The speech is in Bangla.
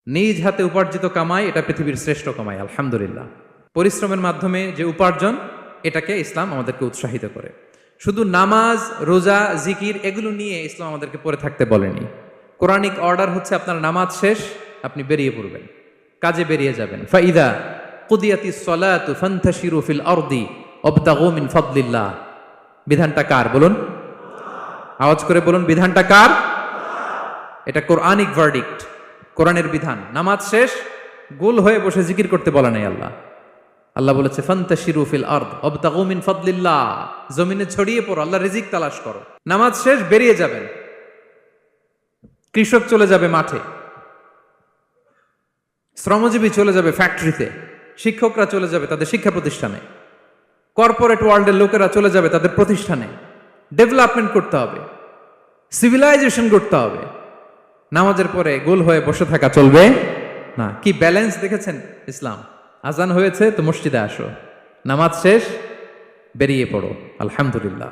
নিজ হাতে উপার্জিত কামাই এটা পৃথিবীর শ্রেষ্ঠ কামাই, আলহামদুলিল্লাহ। পরিশ্রমের মাধ্যমে যে উপার্জন, এটাকে ইসলাম আমাদেরকে উৎসাহিত করে। শুধু নামাজ, রোজা, জিকির এগুলো নিয়ে ইসলাম আমাদেরকে পড়ে থাকতে বলেনি। কোরআনিক অর্ডার হচ্ছে আপনার নামাজ শেষ, আপনি বেরিয়ে পড়বেন, কাজে বেরিয়ে যাবেন। ফাইদা কুদিয়াতিস সালাতু ফান্তাশিরু ফিল আরদি ওয়াবতাগু মিন ফাদলিল্লাহ। বিধানটা কার বলুন? আওয়াজ করে বলুন, বিধানটা কার? এটা কোরআনিক ভার্ডিক্ট, কোরআনের বিধান। নামাজ শেষ, গোল হয়ে বসে জিকির করতে বলা নাই আল্লাহ। আল্লাহ বলেছে ফান্তাশিরু ফিল আরদ ওয়াবতাগু মিন ফাদলিল্লাহ, জমিনে ছড়িয়ে পড়ো, আল্লাহ রিজিক তালাশ করো। নামাজ শেষ, বেরিয়ে যাবেন। কৃষক চলে যাবে মাঠে, শ্রমজীবী চলে যাবে ফ্যাক্টরিতে, শিক্ষকরা চলে যাবে তাদের শিক্ষা প্রতিষ্ঠানে, কর্পোরেট ওয়ার্ল্ডের লোকেরা চলে যাবে তাদের প্রতিষ্ঠানে। ডেভেলপমেন্ট করতে হবে, সিভিলাইজেশন করতে হবে। নামাজের পরে গোল হয়ে বসে থাকা চলবে না। কি ব্যালেন্স দেখেছেন ইসলাম? আজান হয়েছে তো মসজিদে আসো, নামাজ শেষ বেরিয়ে পড়ো, আলহামদুলিল্লাহ।